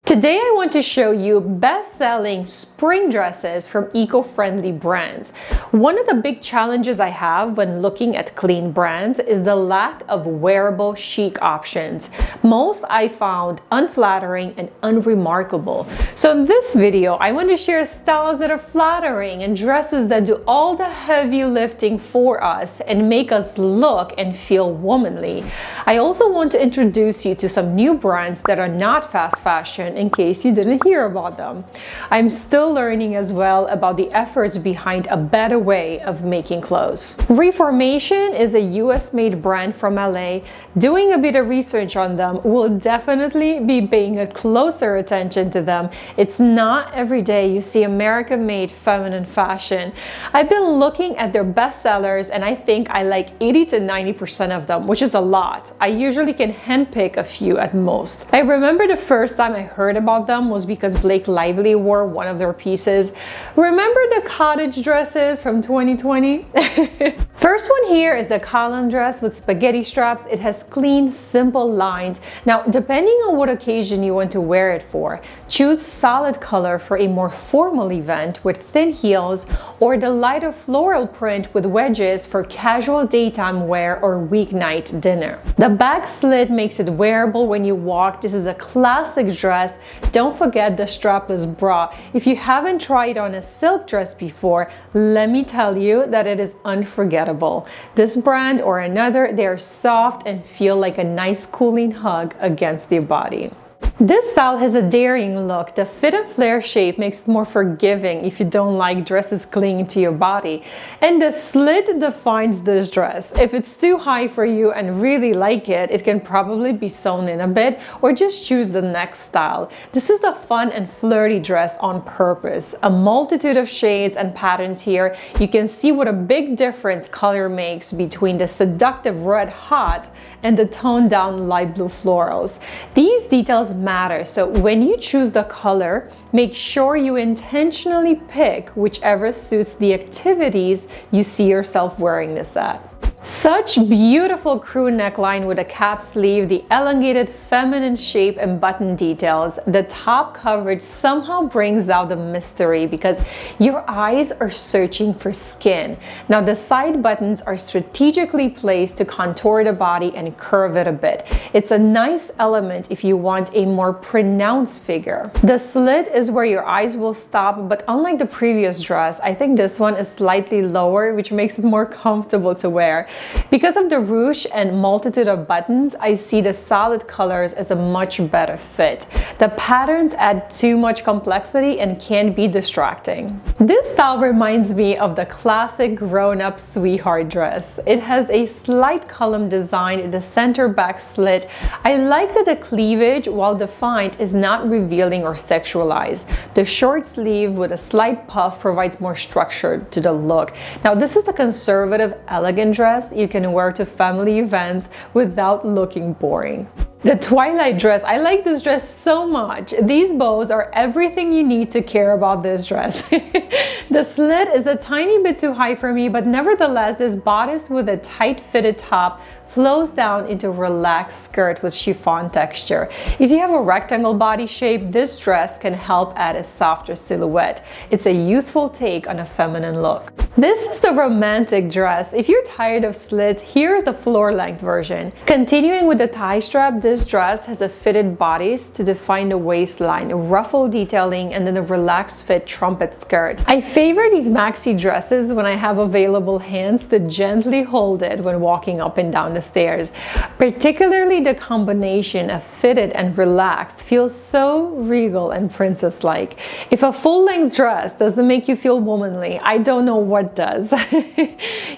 Today I want to show you best-selling spring dresses from eco-friendly brands. One of the big challenges I have when looking at clean brands is the lack of wearable chic options. Most I found unflattering and unremarkable. So in this video, I want to share styles that are flattering and dresses that do all the heavy lifting for us and make us look and feel womanly. I also want to introduce you to some new brands that are not fast fashion in case you didn't hear about them. I'm still learning as well about the efforts behind a better way of making clothes. Reformation is a US made brand from LA. Doing a bit of research on them will definitely be paying a closer attention to them. It's not every day you see American made feminine fashion. I've been looking at their bestsellers and I think I like 80 to 90% of them, which is a lot. I usually can handpick a few at most. I remember the first time I heard about them was because Blake Lively wore one of their pieces. Remember the cottage dresses from 2020? First one here is the column dress with spaghetti straps. It has clean, simple lines. Now, depending on what occasion you want to wear it for, choose solid color for a more formal event with thin heels, or the lighter floral print with wedges for casual daytime wear or weeknight dinner. The back slit makes it wearable when you walk. This is a classic dress. Don't forget the strapless bra. If you haven't tried on a silk dress before, let me tell you that it is unforgettable. This brand or another, they are soft and feel like a nice cooling hug against your body. This style has a daring look. The fit and flare shape makes it more forgiving if you don't like dresses clinging to your body. And the slit defines this dress. If it's too high for you and really like it, it can probably be sewn in a bit or just choose the next style. This is the fun and flirty dress on purpose. A multitude of shades and patterns here. You can see what a big difference color makes between the seductive red hot and the toned down light blue florals. These details matter, so when you choose the color, make sure you intentionally pick whichever suits the activities you see yourself wearing this at. Such beautiful crew neckline with a cap sleeve, the elongated feminine shape and button details. The top coverage somehow brings out the mystery because your eyes are searching for skin. Now the side buttons are strategically placed to contour the body and curve it a bit. It's a nice element if you want a more pronounced figure. The slit is where your eyes will stop, but unlike the previous dress, I think this one is slightly lower, which makes it more comfortable to wear. Because of the ruche and multitude of buttons, I see the solid colors as a much better fit. The patterns add too much complexity and can be distracting. This style reminds me of the classic grown-up sweetheart dress. It has a slight column design in the center back slit. I like that the cleavage, while defined, is not revealing or sexualized. The short sleeve with a slight puff provides more structure to the look. Now this is the conservative, elegant dress you can wear to family events without looking boring. The Twilight dress, I like this dress so much. These bows are everything you need to care about this dress. The slit is a tiny bit too high for me, but nevertheless, this bodice with a tight fitted top flows down into a relaxed skirt with chiffon texture. If you have a rectangle body shape, this dress can help add a softer silhouette. It's a youthful take on a feminine look. This is the romantic dress. If you're tired of slits, here's the floor length version. Continuing with the tie strap, this dress has a fitted bodice to define the waistline, ruffle detailing, and then a relaxed fit trumpet skirt. I favor these maxi dresses when I have available hands to gently hold it when walking up and down the stairs. Particularly the combination of fitted and relaxed feels so regal and princess-like. If a full-length dress doesn't make you feel womanly, I don't know what does.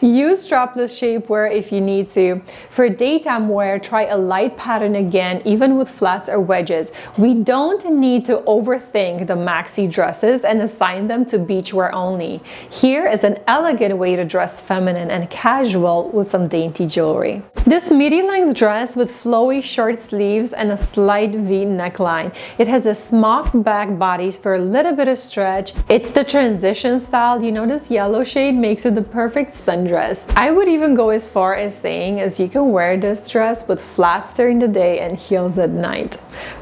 Use strapless shapewear if you need to. For daytime wear, try a light pattern again, even with flats or wedges. We don't need to overthink the maxi dresses and assign them to beachwear only. Here is an elegant way to dress feminine and casual with some dainty jewelry. This midi-length dress with flowy short sleeves and a slight V neckline. It has a smocked back bodice for a little bit of stretch. It's the transition style. You know, this yellow shade makes it the perfect sundress. I would even go as far as saying as you can wear this dress with flats during the day day and heels at night.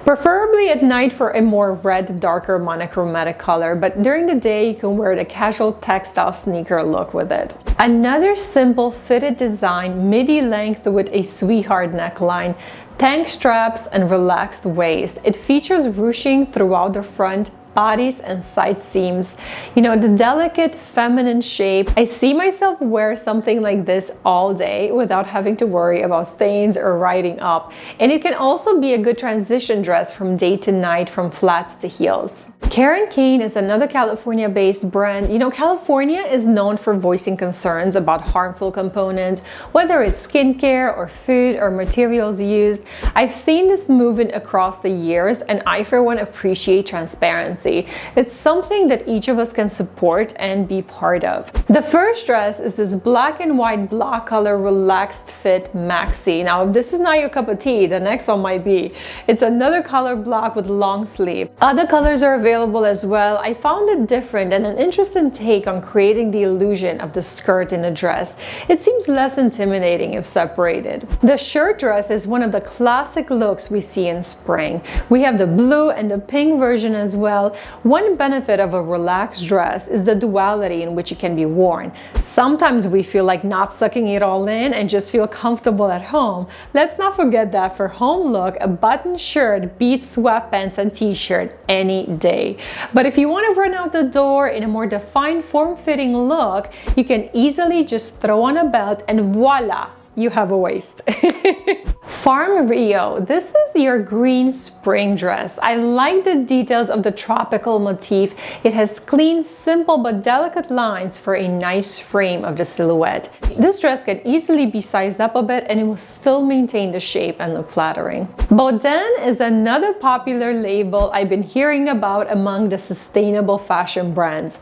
Preferably at night for a more red, darker monochromatic color, but during the day you can wear the casual textile sneaker look with it. Another simple fitted design, midi length with a sweetheart neckline, tank straps and relaxed waist. It features ruching throughout the front, bodies and side seams. You know, the delicate feminine shape. I see myself wear something like this all day without having to worry about stains or riding up. And it can also be a good transition dress from day to night, from flats to heels. Kane is another California-based brand. You know, California is known for voicing concerns about harmful components, whether it's skincare or food or materials used. I've seen this movement across the years, and I for one appreciate transparency. It's something that each of us can support and be part of. The first dress is this black and white block color relaxed fit maxi. Now, if this is not your cup of tea, the next one might be. It's another color block with long sleeve. Other colors are available as well. I found it different and an interesting take on creating the illusion of the skirt in a dress. It seems less intimidating if separated. The shirt dress is one of the classic looks we see in spring. We have the blue and the pink version as well. One benefit of a relaxed dress is the duality in which it can be worn. Sometimes we feel like not sucking it all in and just feel comfortable at home. Let's not forget that for home look, a button shirt beats sweatpants and t-shirt any day. But if you want to run out the door in a more defined form-fitting look, you can easily just throw on a belt and voila, you have a waist. Farm Rio, this is your green spring dress. I like the details of the tropical motif. It has clean, simple but delicate lines for a nice frame of the silhouette. This dress can easily be sized up a bit and it will still maintain the shape and look flattering. Boden is another popular label I've been hearing about among the sustainable fashion brands.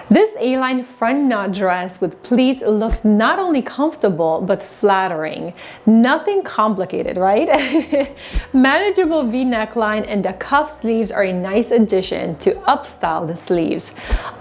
This A-line front knot dress with pleats looks not only comfortable but flattering. Nothing complicated, right? Manageable V neckline and the cuff sleeves are a nice addition to upstyle the sleeves.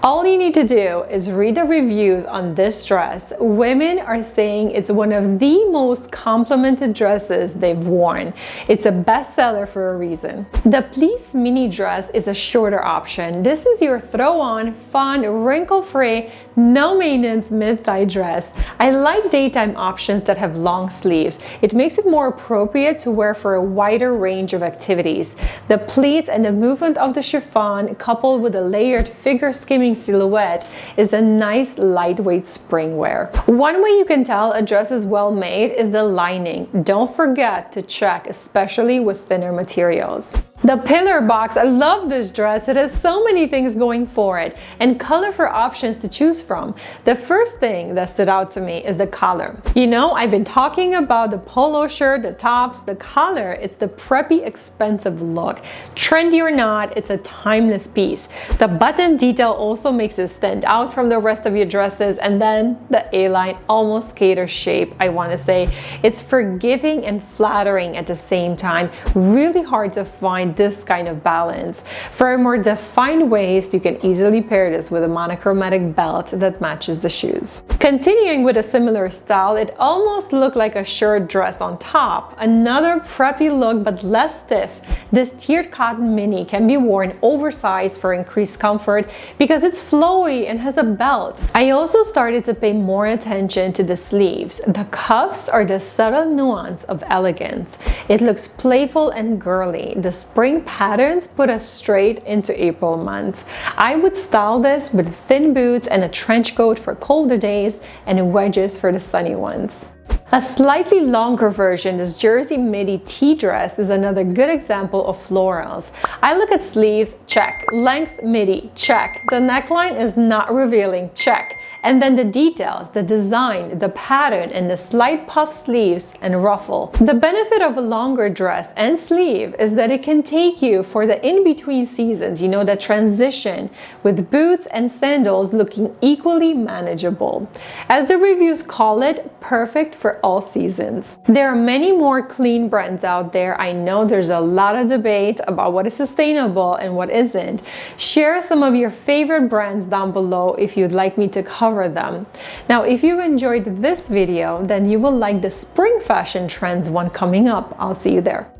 All you need to do is read the reviews on this dress. Women are saying it's one of the most complimented dresses they've worn. It's a bestseller for a reason. The Pleated Mini dress is a shorter option. This is your throw-on, fun, wrinkle-free, no maintenance mid-thigh dress. I like daytime options that have long sleeves. It makes it more appropriate to wear for a wider range of activities. The pleats and the movement of the chiffon, coupled with a layered figure skimming silhouette, is a nice lightweight spring wear. One way you can tell a dress is well made is the lining. Don't forget to check, especially with thinner materials. The pillar box, I love this dress. It has so many things going for it and colorful options to choose from. The first thing that stood out to me is the collar. You know, I've been talking about the polo shirt, the tops, the collar. It's the preppy, expensive look. Trendy or not, it's a timeless piece. The button detail also makes it stand out from the rest of your dresses, and then the A-line almost skater shape, I want to say. It's forgiving and flattering at the same time. Really hard to find this kind of balance. For a more defined waist, you can easily pair this with a monochromatic belt that matches the shoes. Continuing with a similar style, it almost looked like a shirt dress on top. Another preppy look but less stiff. This tiered cotton mini can be worn oversized for increased comfort because it's flowy and has a belt. I also started to pay more attention to the sleeves. The cuffs are the subtle nuance of elegance. It looks playful and girly. The spring patterns put us straight into April months. I would style this with thin boots and a trench coat for colder days and wedges for the sunny ones. A slightly longer version, this jersey midi tea dress, is another good example of florals. I look at sleeves, check. Length midi, check. The neckline is not revealing, check. And then the details, the design, the pattern, and the slight puff sleeves and ruffle. The benefit of a longer dress and sleeve is that it can take you for the in-between seasons, you know, that transition, with boots and sandals looking equally manageable. As the reviews call it, perfect for all seasons. There are many more clean brands out there. I know there's a lot of debate about what is sustainable and what isn't. Share some of your favorite brands down below if you'd like me to cover them. Now, if you enjoyed this video, then you will like the spring fashion trends one coming up. I'll see you there.